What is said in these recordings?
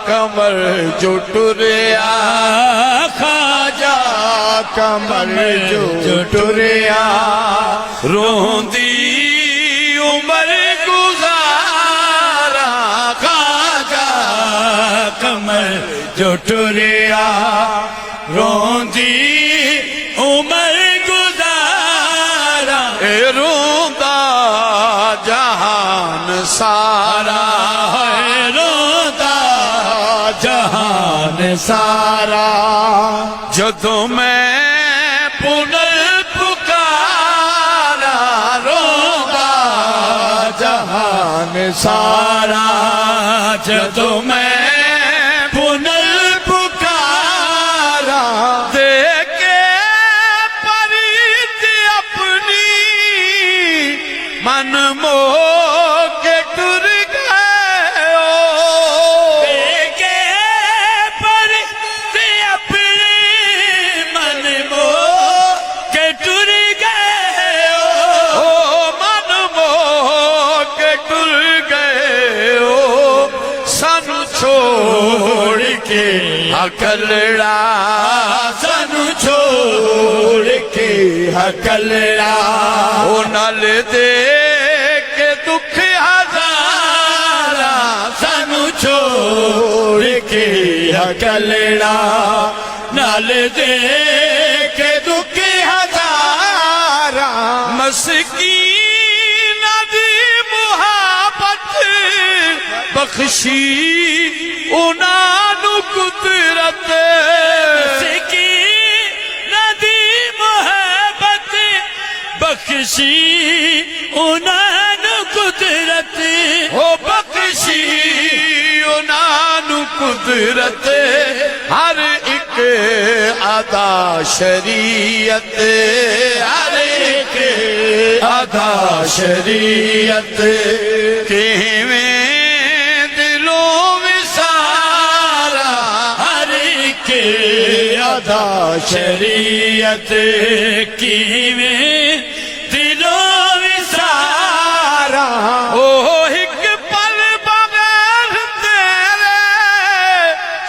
कमर जो टुरिया, ख्वाजा कमर जो टुरिया, रोंदी उमर गुजारा, ख्वाजा कमर जो टुरिया, रोंदी उमर गुजारा, रोंदा जहान सारा है, रोंदा जहान सारा। जदों मैं पुनर पुकारा, रोंदा जहान सारा। जदों मैं पुनर पुकारा, देखे परीत अपनी मन मोह के टुर गए हो, देखे परीत अपनी मन मोह के टुर गए हो, मन मोह के टुर गए हो, सानू छोड़ के हकलड़ा, सानू छोड़ के हकलड़ा, ओ नल दे के दुख हजारा, सानू छोड़ के हकलड़ा, नल दे के दुख हजारा। मस्कीन दी मुहब्बत बख्शी उन्हां कुदरत, मस्कीन दी मुहब्बत बख्शी उन्हां कुदरत, हो बख्शी उन्हां कुदरत। हर एक अदा शरीयत, हर एक अदा शरीयत, किवें दिलों विसारा, हर एक अदा शरीयत, किवें दिलों विसारा। ओ एक पल बगैर तेरे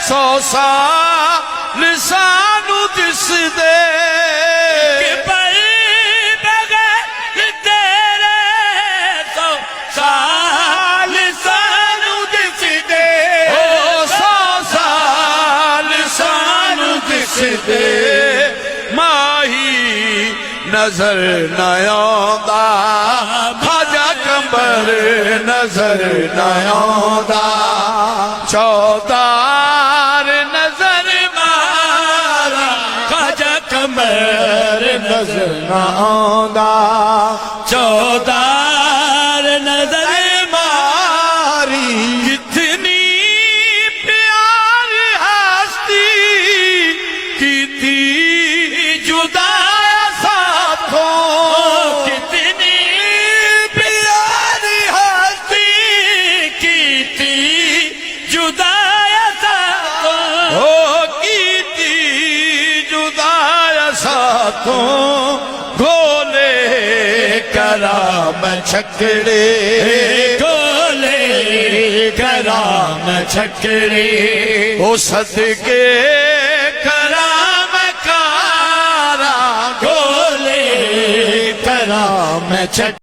100 साल सानू दिस दे, एक पल बगैर तेरे 100 साल सानू दिस दे, ओ 100 साल सानू दिस दे। माही नजर न आंदा, ख्वाजा कमर नजर न आंदा, चौधार नजर मारा, ख्वाजा कमर नजर न आंदा, चौधार नजर मारी। कितनी प्यार हस्ती कीती जुदा साथों, कितनी प्यार हस्ती कीती जुदा साथों, हो कीती जुदा साथों। गोले कराम छकड़े, गोले कराम छकड़े, ओ सदके कराम कारा, गोले कराम छकड़े।